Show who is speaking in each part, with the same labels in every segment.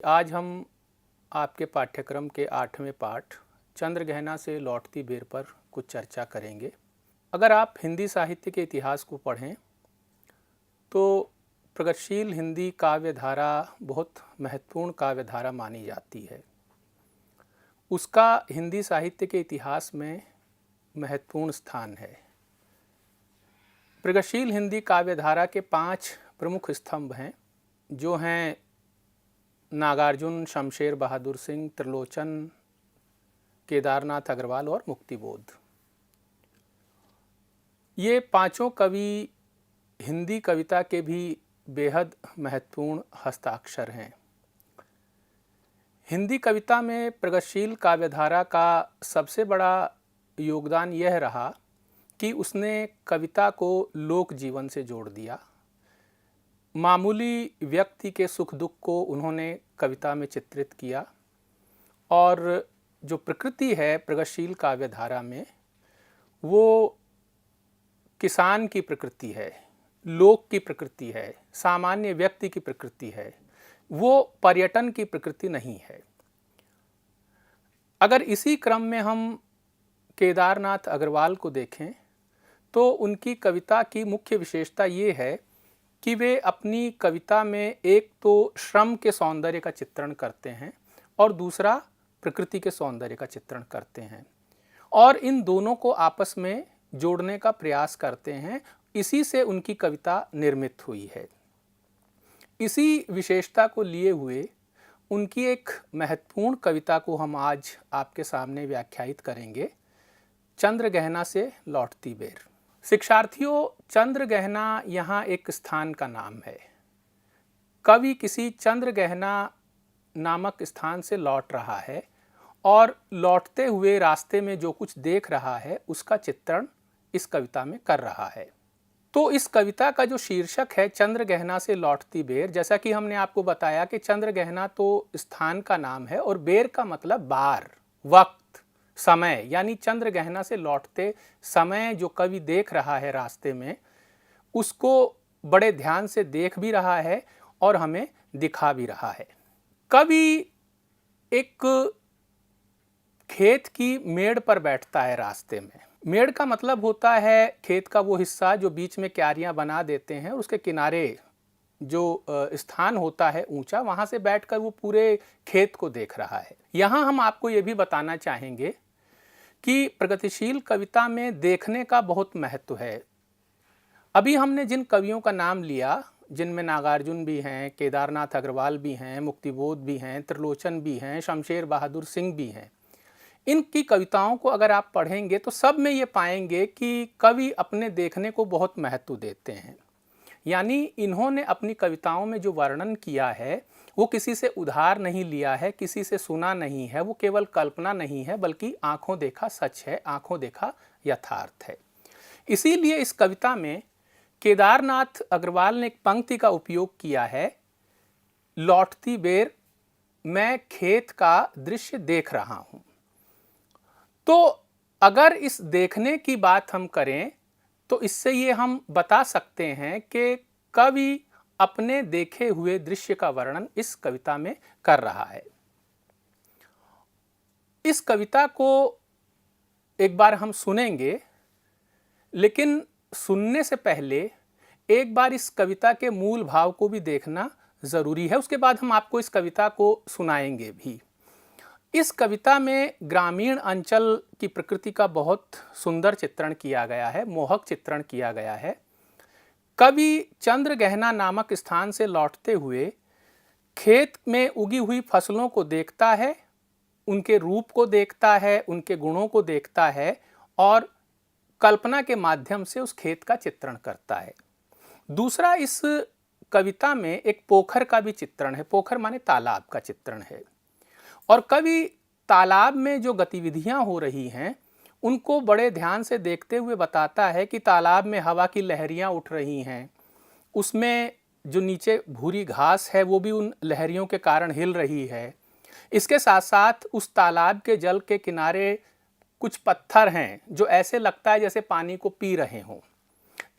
Speaker 1: आज हम आपके पाठ्यक्रम के 8वें पाठ चंद्रगहना से लौटती बेर पर कुछ चर्चा करेंगे। अगर आप हिंदी साहित्य के इतिहास को पढ़ें तो प्रगतिशील हिंदी काव्य धारा बहुत महत्वपूर्ण काव्य धारा मानी जाती है। उसका हिंदी साहित्य के इतिहास में महत्वपूर्ण स्थान है। प्रगतिशील हिंदी काव्य धारा के 5 प्रमुख स्तंभ हैं, जो हैं नागार्जुन, शमशेर बहादुर सिंह, त्रिलोचन, केदारनाथ अग्रवाल और मुक्तिबोध। ये पांचों कवि हिंदी कविता के भी बेहद महत्वपूर्ण हस्ताक्षर हैं। हिंदी कविता में प्रगतिशील काव्यधारा का सबसे बड़ा योगदान यह रहा कि उसने कविता को लोक जीवन से जोड़ दिया। मामूली व्यक्ति के सुख दुख को उन्होंने कविता में चित्रित किया और जो प्रकृति है प्रगतिशील काव्यधारा में वो किसान की प्रकृति है, लोक की प्रकृति है, सामान्य व्यक्ति की प्रकृति है, वो पर्यटन की प्रकृति नहीं है। अगर इसी क्रम में हम केदारनाथ अग्रवाल को देखें तो उनकी कविता की मुख्य विशेषता ये है कि वे अपनी कविता में एक तो श्रम के सौंदर्य का चित्रण करते हैं और दूसरा प्रकृति के सौंदर्य का चित्रण करते हैं और इन दोनों को आपस में जोड़ने का प्रयास करते हैं। इसी से उनकी कविता निर्मित हुई है। इसी विशेषता को लिए हुए उनकी एक महत्वपूर्ण कविता को हम आज आपके सामने व्याख्यायित करेंगे, चंद्रगहना से लौटती बेर। शिक्षार्थियों, चंद्रगहना यहाँ एक स्थान का नाम है। कवि किसी चंद्रगहना नामक स्थान से लौट रहा है और लौटते हुए रास्ते में जो कुछ देख रहा है उसका चित्रण इस कविता में कर रहा है। तो इस कविता का जो शीर्षक है चंद्रगहना से लौटती बेर, जैसा कि हमने आपको बताया कि चंद्रगहना तो स्थान का नाम है और बेर का मतलब बार, वक्त, समय, यानी चंद्रगहना से लौटते समय जो कवि देख रहा है रास्ते में उसको बड़े ध्यान से देख भी रहा है और हमें दिखा भी रहा है। कवि एक खेत की मेड़ पर बैठता है रास्ते में। मेड़ का मतलब होता है खेत का वो हिस्सा जो बीच में क्यारियां बना देते हैं, उसके किनारे जो स्थान होता है ऊंचा, वहां से बैठकर वो पूरे खेत को देख रहा है। यहां हम आपको ये भी बताना चाहेंगे कि प्रगतिशील कविता में देखने का बहुत महत्व है। अभी हमने जिन कवियों का नाम लिया, जिनमें नागार्जुन भी हैं, केदारनाथ अग्रवाल भी हैं, मुक्तिबोध भी हैं, त्रिलोचन भी हैं, शमशेर बहादुर सिंह भी हैं, इनकी कविताओं को अगर आप पढ़ेंगे तो सब में ये पाएंगे कि कवि अपने देखने को बहुत महत्व देते हैं। यानी इन्होंने अपनी कविताओं में जो वर्णन किया है वो किसी से उधार नहीं लिया है, किसी से सुना नहीं है, वो केवल कल्पना नहीं है बल्कि आंखों देखा सच है, आंखों देखा यथार्थ है। इसीलिए इस कविता में केदारनाथ अग्रवाल ने एक पंक्ति का उपयोग किया है, लौटती बेर मैं खेत का दृश्य देख रहा हूं। तो अगर इस देखने की बात हम करें तो इससे ये हम बता सकते हैं कि कवि अपने देखे हुए दृश्य का वर्णन इस कविता में कर रहा है। इस कविता को एक बार हम सुनेंगे, लेकिन सुनने से पहले एक बार इस कविता के मूल भाव को भी देखना जरूरी है। उसके बाद हम आपको इस कविता को सुनाएंगे भी। इस कविता में ग्रामीण अंचल की प्रकृति का बहुत सुंदर चित्रण किया गया है, मोहक चित्रण किया गया है। कवि चंद्रगहना नामक स्थान से लौटते हुए खेत में उगी हुई फसलों को देखता है, उनके रूप को देखता है, उनके गुणों को देखता है और कल्पना के माध्यम से उस खेत का चित्रण करता है। दूसरा, इस कविता में एक पोखर का भी चित्रण है। पोखर माने तालाब का चित्रण है और कवि तालाब में जो गतिविधियां हो रही हैं उनको बड़े ध्यान से देखते हुए बताता है कि तालाब में हवा की लहरियां उठ रही हैं, उसमें जो नीचे भूरी घास है वो भी उन लहरियों के कारण हिल रही है। इसके साथ साथ उस तालाब के जल के किनारे कुछ पत्थर हैं जो ऐसे लगता है जैसे पानी को पी रहे हों।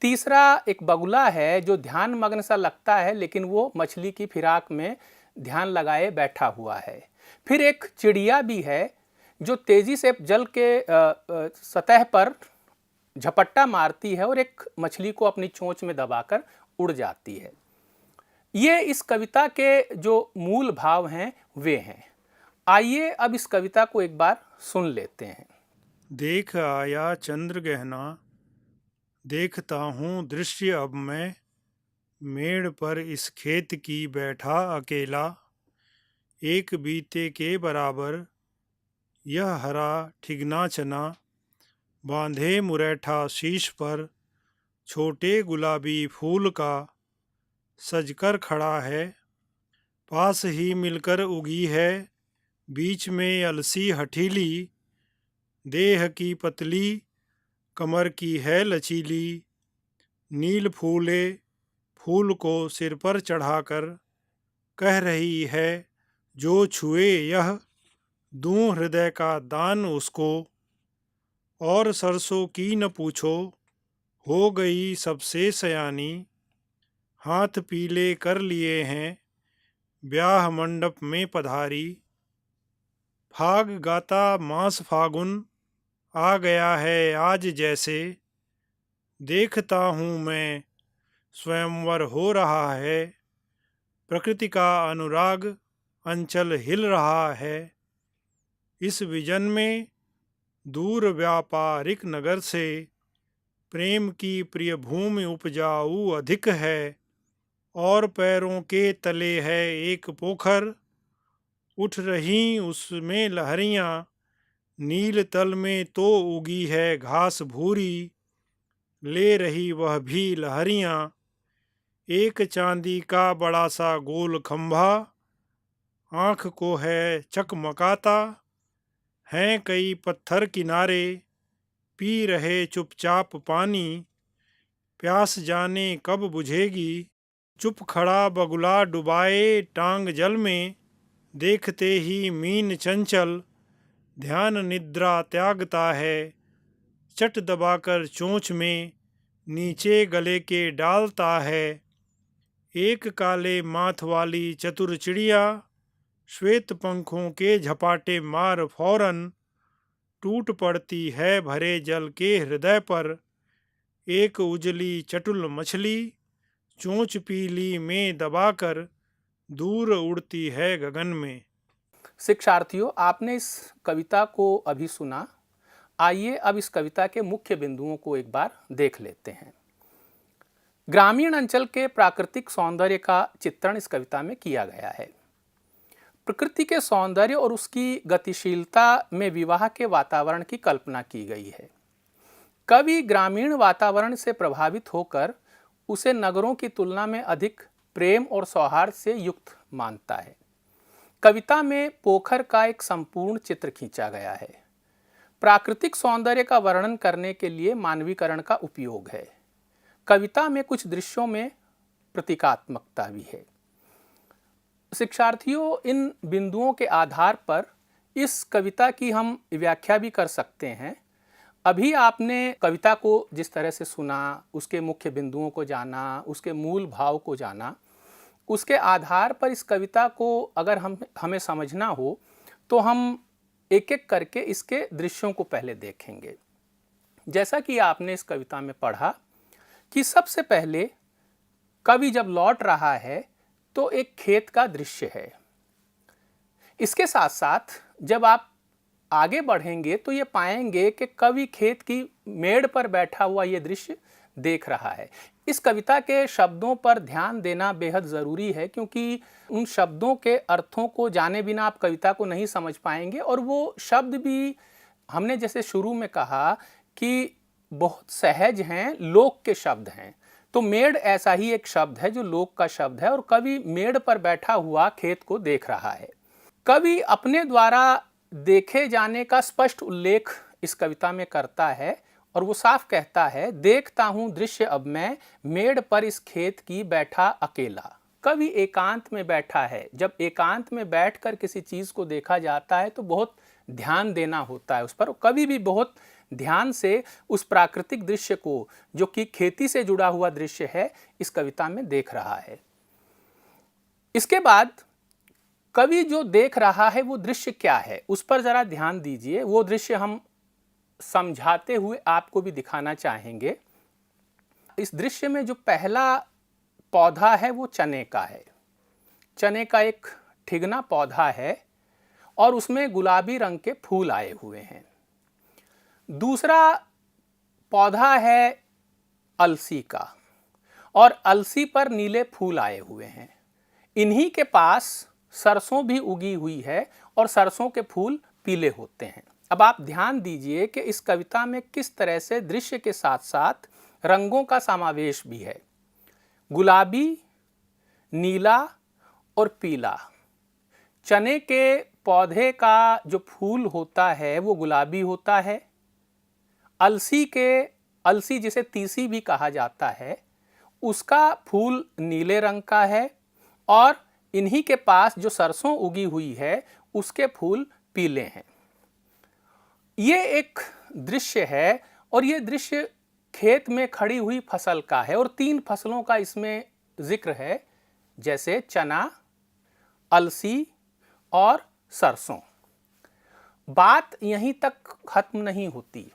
Speaker 1: तीसरा, एक बगुला है जो ध्यान मग्न सा लगता है लेकिन वो मछली की फिराक में ध्यान लगाए बैठा हुआ है। फिर एक चिड़िया भी है जो तेजी से जल के सतह पर झपट्टा मारती है और एक मछली को अपनी चोंच में दबाकर उड़ जाती है। ये इस कविता के जो मूल भाव हैं वे हैं। आइए अब इस कविता को एक बार सुन लेते हैं।
Speaker 2: देख आया चंद्र गहना, देखता हूँ दृश्य अब मैं, मेड़ पर इस खेत की बैठा अकेला, एक बीते के बराबर यह हरा ठिगना चना, बांधे मुरैठा शीश पर छोटे गुलाबी फूल का, सजकर खड़ा है, पास ही मिलकर उगी है, बीच में अलसी हठीली, देह की पतली कमर की है लचीली, नील फूले फूल को सिर पर चढ़ाकर कह रही है, जो छुए यह दूं हृदय का दान उसको, और सरसों की न पूछो हो गई सबसे सयानी, हाथ पीले कर लिए हैं ब्याह मंडप में पधारी, फाग गाता मास फागुन आ गया है आज जैसे, देखता हूँ मैं स्वयंवर हो रहा है, प्रकृति का अनुराग अंचल हिल रहा है, इस विजन में दूर व्यापारिक नगर से प्रेम की प्रिय भूमि उपजाऊ अधिक है, और पैरों के तले है एक पोखर, उठ रही उसमें लहरियाँ, नील तल में तो उगी है घास भूरी, ले रही वह भी लहरियाँ, एक चांदी का बड़ा सा गोल खंभा, आँख को है चकमकाता, हैं कई पत्थर किनारे, पी रहे चुपचाप पानी, प्यास जाने कब बुझेगी, चुप खड़ा बगुला डुबाए टांग जल में, देखते ही मीन चंचल ध्यान निद्रा त्यागता है, चट दबाकर चोंच में नीचे गले के डालता है, एक काले माथ वाली चतुर चिड़िया, श्वेत पंखों के झपाटे मार फौरन टूट पड़ती है भरे जल के हृदय पर, एक उजली चटुल मछली चोंच पीली में दबाकर दूर उड़ती है गगन में।
Speaker 1: शिक्षार्थियों, आपने इस कविता को अभी सुना। आइए अब इस कविता के मुख्य बिंदुओं को एक बार देख लेते हैं। ग्रामीण अंचल के प्राकृतिक सौंदर्य का चित्रण इस कविता में किया गया है। प्रकृति के सौंदर्य और उसकी गतिशीलता में विवाह के वातावरण की कल्पना की गई है। कवि ग्रामीण वातावरण से प्रभावित होकर उसे नगरों की तुलना में अधिक प्रेम और सौहार्द से युक्त मानता है। कविता में पोखर का एक संपूर्ण चित्र खींचा गया है। प्राकृतिक सौंदर्य का वर्णन करने के लिए मानवीकरण का उपयोग है। कविता में कुछ दृश्यों में प्रतीकात्मकता भी है। शिक्षार्थियों, इन बिंदुओं के आधार पर इस कविता की हम व्याख्या भी कर सकते हैं। अभी आपने कविता को जिस तरह से सुना, उसके मुख्य बिंदुओं को जाना, उसके मूल भाव को जाना, उसके आधार पर इस कविता को अगर हमें समझना हो तो हम एक एक करके इसके दृश्यों को पहले देखेंगे। जैसा कि आपने इस कविता में पढ़ा कि सबसे पहले कवि जब लौट रहा है तो एक खेत का दृश्य है। इसके साथ साथ जब आप आगे बढ़ेंगे तो ये पाएंगे कि कवि खेत की मेड़ पर बैठा हुआ ये दृश्य देख रहा है। इस कविता के शब्दों पर ध्यान देना बेहद ज़रूरी है, क्योंकि उन शब्दों के अर्थों को जाने बिना आप कविता को नहीं समझ पाएंगे। और वो शब्द भी हमने जैसे शुरू में कहा कि बहुत सहज हैं, लोक के शब्द हैं। तो मेड़ ऐसा ही एक शब्द है जो लोक का शब्द है, और कवि मेड़ पर बैठा हुआ खेत को देख रहा है। कवि अपने द्वारा देखे जाने का स्पष्ट उल्लेख इस कविता में करता है, और वो साफ कहता है, देखता हूँ दृश्य अब मैं, मेड़ पर इस खेत की बैठा अकेला। कवि एकांत में बैठा है। जब एकांत में बैठकर किसी चीज़ को देखा जाता है तो बहुत ध्यान देना होता है उस पर। कवि भी बहुत ध्यान से उस प्राकृतिक दृश्य को, जो कि खेती से जुड़ा हुआ दृश्य है, इस कविता में देख रहा है। इसके बाद कवि जो देख रहा है वो दृश्य क्या है, उस पर जरा ध्यान दीजिए। वो दृश्य हम समझाते हुए आपको भी दिखाना चाहेंगे। इस दृश्य में जो पहला पौधा है वो चने का है। चने का एक ठिगना पौधा है और उसमें गुलाबी रंग के फूल आए हुए हैं। दूसरा पौधा है अलसी का और अलसी पर नीले फूल आए हुए हैं। इन्हीं के पास सरसों भी उगी हुई है और सरसों के फूल पीले होते हैं। अब आप ध्यान दीजिए कि इस कविता में किस तरह से दृश्य के साथ साथ रंगों का समावेश भी है। गुलाबी, नीला और पीला। चने के पौधे का जो फूल होता है वो गुलाबी होता है। अलसी जिसे तीसी भी कहा जाता है, उसका फूल नीले रंग का है और इन्हीं के पास जो सरसों उगी हुई है उसके फूल पीले हैं। ये एक दृश्य है और ये दृश्य खेत में खड़ी हुई फसल का है और 3 फसलों का इसमें जिक्र है, जैसे चना, अलसी और सरसों। बात यहीं तक खत्म नहीं होती।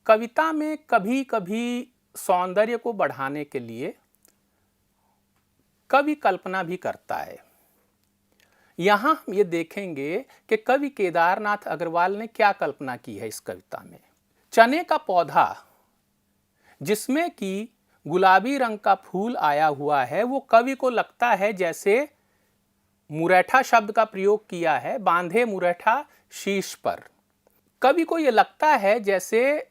Speaker 1: कविता में कभी कभी सौंदर्य को बढ़ाने के लिए कवि कल्पना भी करता है। यहां हम ये देखेंगे कि कवि केदारनाथ अग्रवाल ने क्या कल्पना की है इस कविता में। चने का पौधा जिसमें कि गुलाबी रंग का फूल आया हुआ है, वो कवि को लगता है जैसे मुरैठा शब्द का प्रयोग किया है, बांधे मुरैठा शीश पर। कवि को ये लगता है जैसे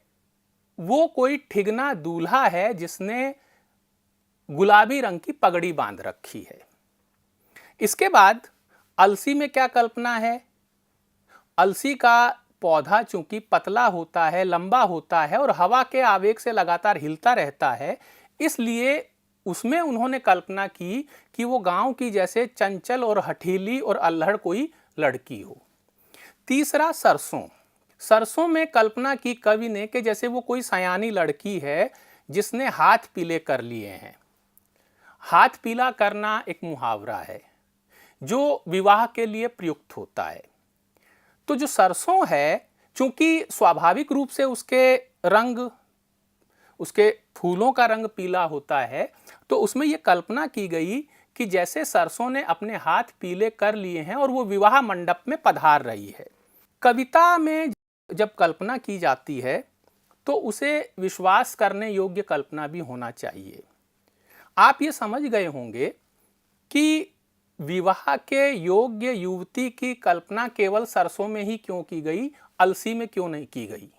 Speaker 1: वो कोई ठिगना दूल्हा है जिसने गुलाबी रंग की पगड़ी बांध रखी है। इसके बाद अलसी में क्या कल्पना है। अलसी का पौधा चूंकि पतला होता है, लंबा होता है और हवा के आवेग से लगातार हिलता रहता है, इसलिए उसमें उन्होंने कल्पना की कि वो गांव की जैसे चंचल और हठीली और अल्हड़ कोई लड़की हो। तीसरा सरसों। सरसों में कल्पना की कवि ने कि जैसे वो कोई सयानी लड़की है जिसने हाथ पीले कर लिए हैं। हाथ पीला करना एक मुहावरा है जो विवाह के लिए प्रयुक्त होता है। तो जो सरसों है, चूंकि स्वाभाविक रूप से उसके फूलों का रंग पीला होता है, तो उसमें यह कल्पना की गई कि जैसे सरसों ने अपने हाथ पीले कर लिए हैं और वो विवाह मंडप में पधार रही है। कविता में जब कल्पना की जाती है तो उसे विश्वास करने योग्य कल्पना भी होना चाहिए। आप ये समझ गए होंगे कि विवाह के योग्य युवती की कल्पना केवल सरसों में ही क्यों की गई, अलसी में क्यों नहीं की गई।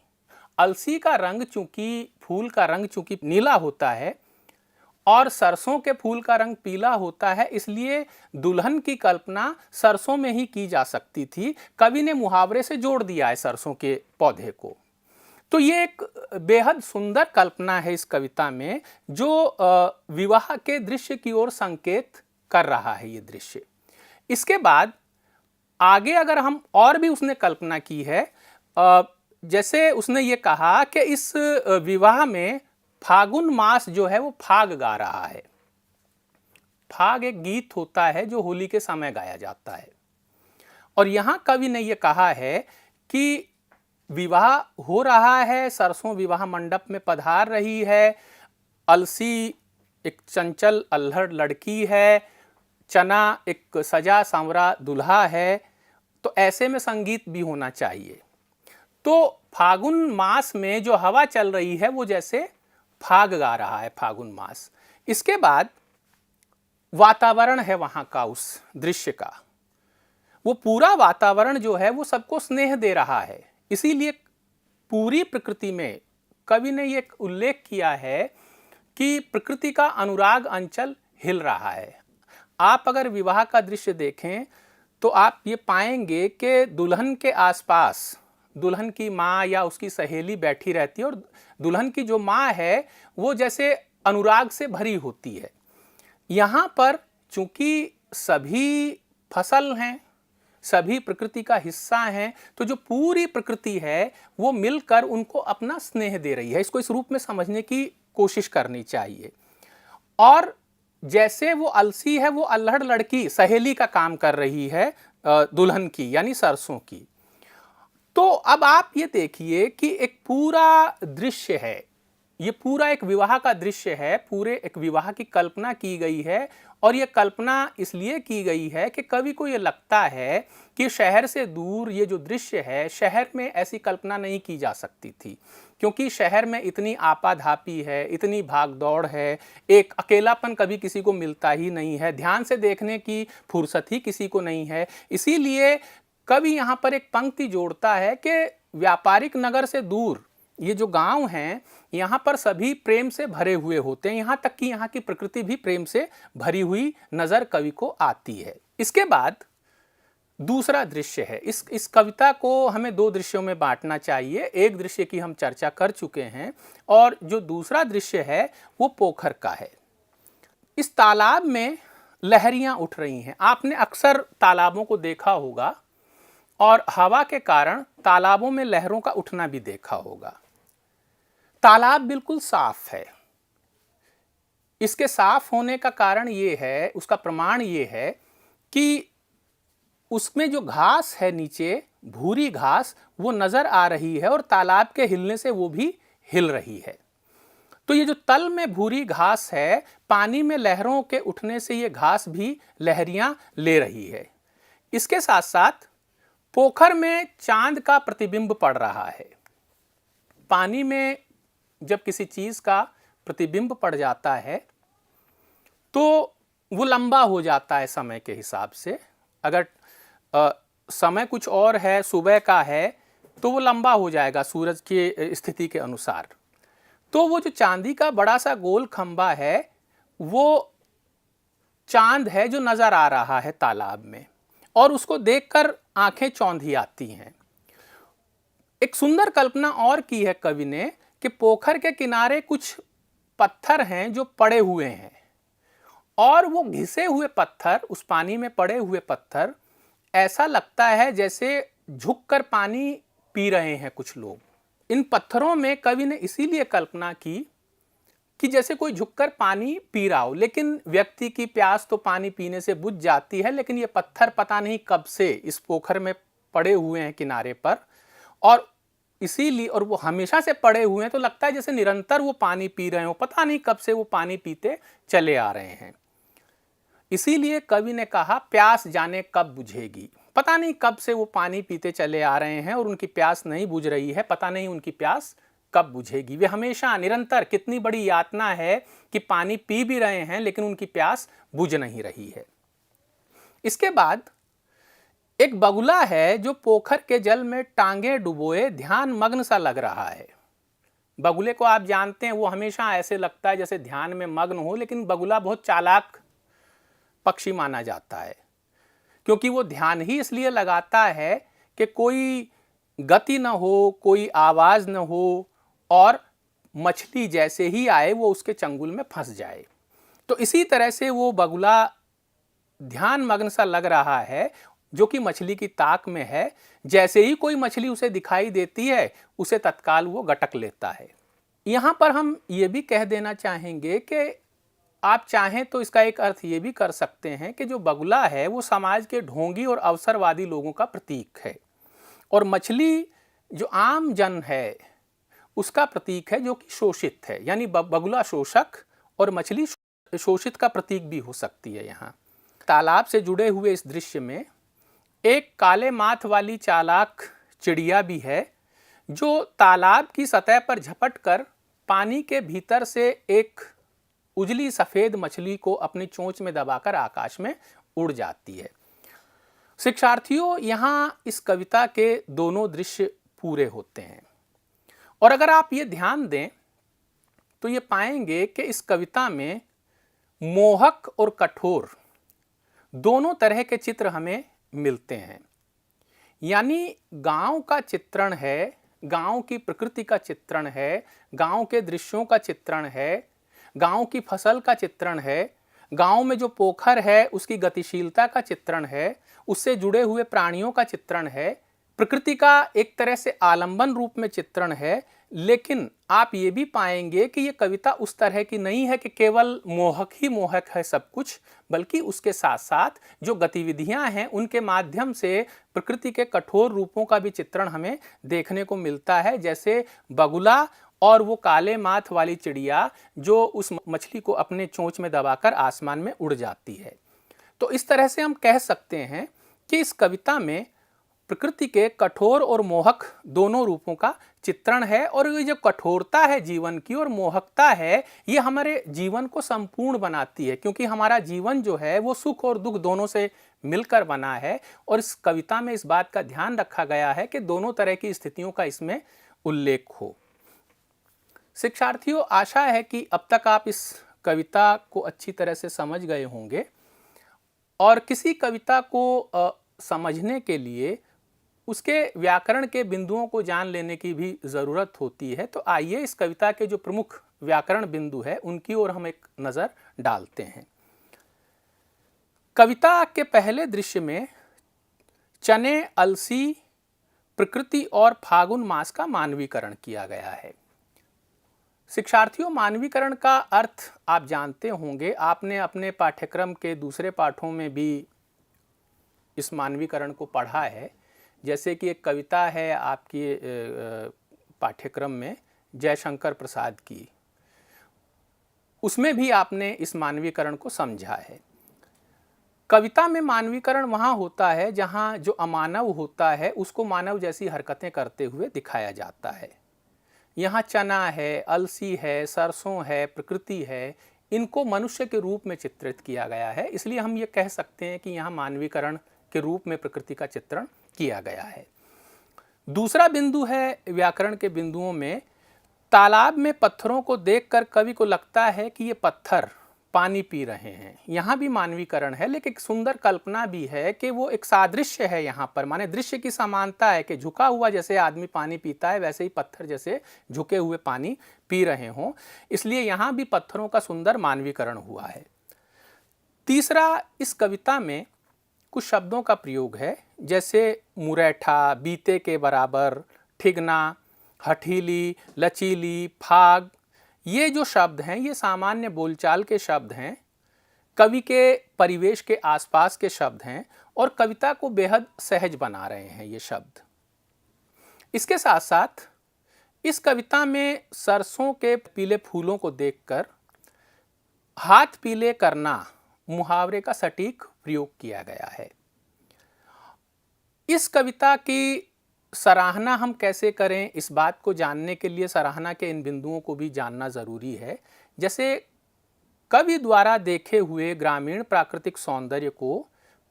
Speaker 1: अलसी का रंग चूंकि, फूल का रंग चूंकि नीला होता है और सरसों के फूल का रंग पीला होता है, इसलिए दुल्हन की कल्पना सरसों में ही की जा सकती थी। कवि ने मुहावरे से जोड़ दिया है सरसों के पौधे को। तो ये एक बेहद सुंदर कल्पना है इस कविता में, जो विवाह के दृश्य की ओर संकेत कर रहा है ये दृश्य। इसके बाद आगे अगर हम और भी उसने कल्पना की है, जैसे उसने ये कहा कि इस विवाह में फागुन मास जो है वो फाग गा रहा है। फाग एक गीत होता है जो होली के समय गाया जाता है और यहां कवि ने ये कहा है कि विवाह हो रहा है, सरसों विवाह मंडप में पधार रही है, अलसी एक चंचल अल्हड़ लड़की है, चना एक सजा सांवरा दूल्हा है, तो ऐसे में संगीत भी होना चाहिए। तो फागुन मास में जो हवा चल रही है वो जैसे फाग गा रहा है, फागुन मास। इसके बाद वातावरण है वहां का, उस दृश्य का, वो पूरा वातावरण जो है वो सबको स्नेह दे रहा है। इसीलिए पूरी प्रकृति में कवि ने ये उल्लेख किया है कि प्रकृति का अनुराग अंचल हिल रहा है। आप अगर विवाह का दृश्य देखें तो आप ये पाएंगे कि दुल्हन के आसपास दुल्हन की माँ या उसकी सहेली बैठी रहती है और दुल्हन की जो माँ है वो जैसे अनुराग से भरी होती है। यहाँ पर चूंकि सभी फसल हैं, सभी प्रकृति का हिस्सा हैं, तो जो पूरी प्रकृति है वो मिलकर उनको अपना स्नेह दे रही है। इसको इस रूप में समझने की कोशिश करनी चाहिए। और जैसे वो अलसी है, वो अल्हड़ लड़की सहेली का काम कर रही है दुल्हन की, यानी सरसों की। तो अब आप ये देखिए कि एक पूरा दृश्य है, ये पूरा एक विवाह का दृश्य है, पूरे एक विवाह की कल्पना की गई है। और ये कल्पना इसलिए की गई है कि कवि को ये लगता है कि शहर से दूर ये जो दृश्य है, शहर में ऐसी कल्पना नहीं की जा सकती थी, क्योंकि शहर में इतनी आपाधापी है, इतनी भागदौड़ है, एक अकेलापन कभी किसी को मिलता ही नहीं है, ध्यान से देखने की फुर्सत ही किसी को नहीं है। इसीलिए कवि यहाँ पर एक पंक्ति जोड़ता है कि व्यापारिक नगर से दूर ये जो गांव हैं, यहाँ पर सभी प्रेम से भरे हुए होते हैं, यहाँ तक कि यहाँ की प्रकृति भी प्रेम से भरी हुई नजर कवि को आती है। इसके बाद दूसरा दृश्य है। इस कविता को हमें दो दृश्यों में बांटना चाहिए। एक दृश्य की हम चर्चा कर चुके हैं और जो दूसरा दृश्य है वो पोखर का है। इस तालाब में लहरियां उठ रही हैं। आपने अक्सर तालाबों को देखा होगा और हवा के कारण तालाबों में लहरों का उठना भी देखा होगा। तालाब बिल्कुल साफ है। इसके साफ होने का कारण ये है, उसका प्रमाण ये है कि उसमें जो घास है नीचे, भूरी घास, वो नजर आ रही है और तालाब के हिलने से वो भी हिल रही है। तो ये जो तल में भूरी घास है, पानी में लहरों के उठने से ये घास भी लहरियां ले रही है। इसके साथ साथ पोखर में चांद का प्रतिबिंब पड़ रहा है। पानी में जब किसी चीज का प्रतिबिंब पड़ जाता है तो वो लंबा हो जाता है समय के हिसाब से। अगर समय कुछ और है, सुबह का है, तो वो लंबा हो जाएगा सूरज की स्थिति के अनुसार। तो वो जो चांदी का बड़ा सा गोल खंबा है, वो चांद है जो नजर आ रहा है तालाब में, और उसको देखकर आंखें चौंधी आती हैं। एक सुंदर कल्पना और की है कवि ने कि पोखर के किनारे कुछ पत्थर हैं जो पड़े हुए हैं, और वो घिसे हुए पत्थर, उस पानी में पड़े हुए पत्थर, ऐसा लगता है जैसे झुककर पानी पी रहे हैं कुछ लोग। इन पत्थरों में कवि ने इसीलिए कल्पना की कि जैसे कोई झुककर पानी पी रहा हो, लेकिन व्यक्ति की प्यास तो पानी पीने से बुझ जाती है, लेकिन ये पत्थर पता नहीं कब से इस पोखर में पड़े हुए हैं किनारे पर, और इसीलिए, और वो हमेशा से पड़े हुए हैं, तो लगता है जैसे निरंतर वो पानी पी रहे हो, पता नहीं कब से वो पानी पीते चले आ रहे हैं। इसीलिए कवि ने कहा प्यास जाने कब बुझेगी। पता नहीं कब से वो पानी पीते चले आ रहे हैं और उनकी प्यास नहीं बुझ रही है, पता नहीं उनकी प्यास कब बुझेगी। वे हमेशा निरंतर, कितनी बड़ी यातना है कि पानी पी भी रहे हैं लेकिन उनकी प्यास बुझ नहीं रही है। इसके बाद एक बगुला है जो पोखर के जल में टांगे डुबोए ध्यान मग्न सा लग रहा है। बगुले को आप जानते हैं, वो हमेशा ऐसे लगता है जैसे ध्यान में मग्न हो, लेकिन बगुला बहुत चालाक पक्षी माना जाता है, क्योंकि वो ध्यान ही इसलिए लगाता है कि कोई गति न हो, कोई आवाज न हो, और मछली जैसे ही आए वो उसके चंगुल में फंस जाए। तो इसी तरह से वो बगुला ध्यान मग्न सा लग रहा है, जो कि मछली की ताक में है। जैसे ही कोई मछली उसे दिखाई देती है, उसे तत्काल वो गटक लेता है। यहाँ पर हम ये भी कह देना चाहेंगे कि आप चाहें तो इसका एक अर्थ ये भी कर सकते हैं कि जो बगुला है वो समाज के ढोंगी और अवसरवादी लोगों का प्रतीक है, और मछली जो आम जन है उसका प्रतीक है, जो कि शोषित है। यानी बगुला शोषक और मछली शोषित का प्रतीक भी हो सकती है। यहाँ तालाब से जुड़े हुए इस दृश्य में एक काले माथ वाली चालाक चिड़िया भी है, जो तालाब की सतह पर झपट कर पानी के भीतर से एक उजली सफेद मछली को अपनी चोंच में दबाकर आकाश में उड़ जाती है। शिक्षार्थियों, यहाँ इस कविता के दोनों दृश्य पूरे होते हैं, और अगर आप ये ध्यान दें तो ये पाएंगे कि इस कविता में मोहक और कठोर दोनों तरह के चित्र हमें मिलते हैं। यानी गांव का चित्रण है, गांव की प्रकृति का चित्रण है, गांव के दृश्यों का चित्रण है, गांव की फसल का चित्रण है, गांव में जो पोखर है उसकी गतिशीलता का चित्रण है, उससे जुड़े हुए प्राणियों का चित्रण है, प्रकृति का एक तरह से आलंबन रूप में चित्रण है, लेकिन आप ये भी पाएंगे कि ये कविता उस तरह की नहीं है कि केवल मोहक ही मोहक है सब कुछ, बल्कि उसके साथ साथ जो गतिविधियां हैं उनके माध्यम से प्रकृति के कठोर रूपों का भी चित्रण हमें देखने को मिलता है। जैसे बगुला और वो काले माथ वाली चिड़िया जो उस मछली को अपने चोंच में दबाकर आसमान में उड़ जाती है। तो इस तरह से हम कह सकते हैं कि इस कविता में प्रकृति के कठोर और मोहक दोनों रूपों का चित्रण है। और ये जो कठोरता है जीवन की और मोहकता है, ये हमारे जीवन को संपूर्ण बनाती है, क्योंकि हमारा जीवन जो है वो सुख और दुख दोनों से मिलकर बना है। और इस कविता में इस बात का ध्यान रखा गया है कि दोनों तरह की स्थितियों का इसमें उल्लेख हो। शिक्षार्थियों, आशा है कि अब तक आप इस कविता को अच्छी तरह से समझ गए होंगे। और किसी कविता को समझने के लिए उसके व्याकरण के बिंदुओं को जान लेने की भी ज़रूरत होती है। तो आइए इस कविता के जो प्रमुख व्याकरण बिंदु है उनकी ओर हम एक नज़र डालते हैं। कविता के पहले दृश्य में चने, अलसी, प्रकृति और फागुन मास का मानवीकरण किया गया है। शिक्षार्थियों, मानवीकरण का अर्थ आप जानते होंगे, आपने अपने पाठ्यक्रम के दूसरे पाठों में भी इस मानवीकरण को पढ़ा है। जैसे कि एक कविता है आपकी पाठ्यक्रम में जयशंकर प्रसाद की, उसमें भी आपने इस मानवीकरण को समझा है। कविता में मानवीकरण वहाँ होता है जहाँ जो अमानव होता है उसको मानव जैसी हरकतें करते हुए दिखाया जाता है। यहाँ चना है, अलसी है, सरसों है, प्रकृति है, इनको मनुष्य के रूप में चित्रित किया गया है। इसलिए हम ये कह सकते हैं कि यहाँ मानवीकरण के रूप में प्रकृति का चित्रण किया गया है। दूसरा बिंदु है व्याकरण के बिंदुओं में, तालाब में पत्थरों को देखकर कवि को लगता है कि ये पत्थर पानी पी रहे हैं। यहाँ भी मानवीकरण है, लेकिन एक सुंदर कल्पना भी है कि वो एक सादृश्य है यहाँ पर, माने दृश्य की समानता है कि झुका हुआ जैसे आदमी पानी पीता है वैसे ही पत्थर जैसे झुके हुए पानी पी रहे हों। इसलिए यहाँ भी पत्थरों का सुंदर मानवीकरण हुआ है। तीसरा, इस कविता में कुछ शब्दों का प्रयोग है, जैसे मुरैठा, बीते के बराबर, ठिगना, हठीली, लचीली, फाग। ये जो शब्द हैं ये सामान्य बोलचाल के शब्द हैं, कवि के परिवेश के आसपास के शब्द हैं और कविता को बेहद सहज बना रहे हैं ये शब्द। इसके साथ साथ इस कविता में सरसों के पीले फूलों को देखकर हाथ पीले करना मुहावरे का सटीक प्रयोग किया गया है। इस कविता की सराहना हम कैसे करें, इस बात को जानने के लिए सराहना के इन बिंदुओं को भी जानना ज़रूरी है। जैसे कवि द्वारा देखे हुए ग्रामीण प्राकृतिक सौंदर्य को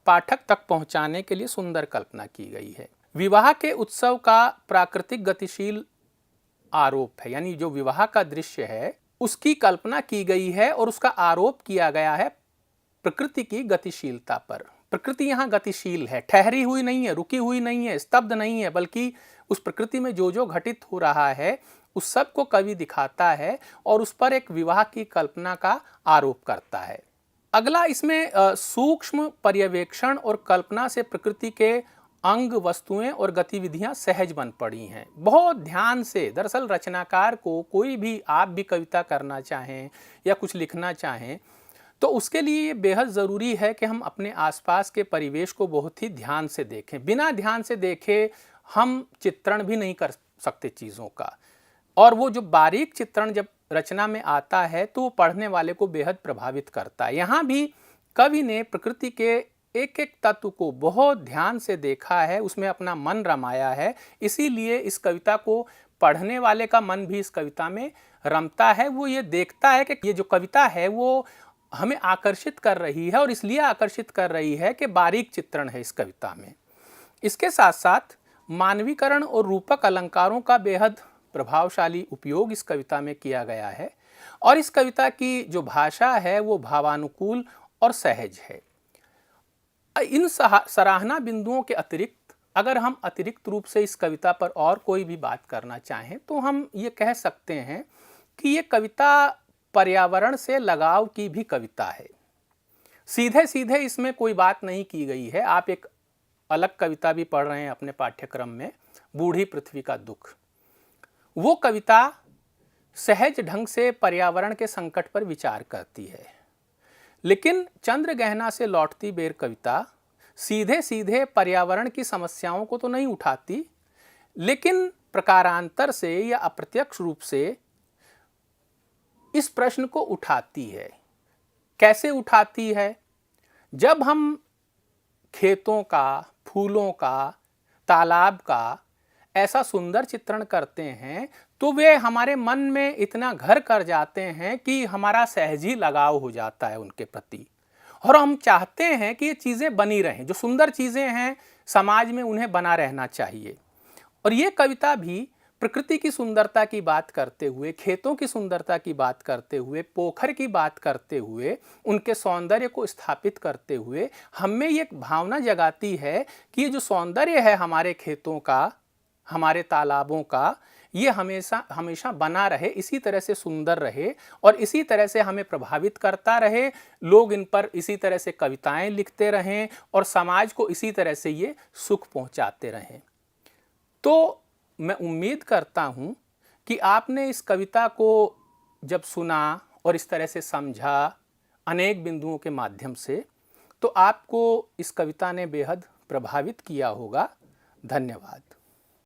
Speaker 1: पाठक तक पहुंचाने के लिए सुंदर कल्पना की गई है। विवाह के उत्सव का प्राकृतिक गतिशील आरोप है, यानी जो विवाह का दृश्य है उसकी कल्पना की गई है और उसका आरोप किया गया है प्रकृति की गतिशीलता पर। प्रकृति यहाँ गतिशील है, ठहरी हुई नहीं है, रुकी हुई नहीं है, स्तब्ध नहीं है, बल्कि उस प्रकृति में जो जो घटित हो रहा है उस सब को कवि दिखाता है और उस पर एक विवाह की कल्पना का आरोप करता है। अगला, इसमें सूक्ष्म पर्यवेक्षण और कल्पना से प्रकृति के अंग, वस्तुएं और गतिविधियां सहज बन पड़ी हैं। बहुत ध्यान से, दरअसल रचनाकार को कोई भी, आप भी कविता करना चाहें या कुछ लिखना चाहें तो उसके लिए ये बेहद ज़रूरी है कि हम अपने आसपास के परिवेश को बहुत ही ध्यान से देखें। बिना ध्यान से देखे हम चित्रण भी नहीं कर सकते चीज़ों का, और वो जो बारीक चित्रण जब रचना में आता है तो वो पढ़ने वाले को बेहद प्रभावित करता है। यहाँ भी कवि ने प्रकृति के एक एक तत्व को बहुत ध्यान से देखा है, उसमें अपना मन रमाया है। इसीलिए इस कविता को पढ़ने वाले का मन भी इस कविता में रमता है। वो ये देखता है कि ये जो कविता है वो हमें आकर्षित कर रही है, और इसलिए आकर्षित कर रही है कि बारीक चित्रण है इस कविता में। इसके साथ साथ मानवीकरण और रूपक अलंकारों का बेहद प्रभावशाली उपयोग इस कविता में किया गया है, और इस कविता की जो भाषा है वो भावानुकूल और सहज है। इन सराहना बिंदुओं के अतिरिक्त अगर हम अतिरिक्त रूप से इस कविता पर और कोई भी बात करना चाहें तो हम ये कह सकते हैं कि ये कविता पर्यावरण से लगाव की भी कविता है। सीधे सीधे इसमें कोई बात नहीं की गई है। आप एक अलग कविता भी पढ़ रहे हैं अपने पाठ्यक्रम में, बूढ़ी पृथ्वी का दुख, वो कविता सहज ढंग से पर्यावरण के संकट पर विचार करती है। लेकिन चंद्रगहना से लौटती बेर कविता सीधे सीधे पर्यावरण की समस्याओं को तो नहीं उठाती, लेकिन प्रकारांतर से या अप्रत्यक्ष रूप से इस प्रश्न को उठाती है। कैसे उठाती है? जब हम खेतों का, फूलों का, तालाब का ऐसा सुंदर चित्रण करते हैं तो वे हमारे मन में इतना घर कर जाते हैं कि हमारा सहज ही लगाव हो जाता है उनके प्रति, और हम चाहते हैं कि ये चीज़ें बनी रहें। जो सुंदर चीज़ें हैं समाज में उन्हें बना रहना चाहिए। और ये कविता भी प्रकृति की सुंदरता की बात करते हुए, खेतों की सुंदरता की बात करते हुए, पोखर की बात करते हुए, उनके सौंदर्य को स्थापित करते हुए हमें ये भावना जगाती है कि ये जो सौंदर्य है हमारे खेतों का, हमारे तालाबों का, ये हमेशा हमेशा बना रहे, इसी तरह से सुंदर रहे और इसी तरह से हमें प्रभावित करता रहे। लोग इन पर इसी तरह से कविताएं लिखते रहें और समाज को इसी तरह से ये सुख पहुंचाते रहें। तो मैं उम्मीद करता हूँ कि आपने इस कविता को जब सुना और इस तरह से समझा अनेक बिंदुओं के माध्यम से, तो आपको इस कविता ने बेहद प्रभावित किया होगा। धन्यवाद।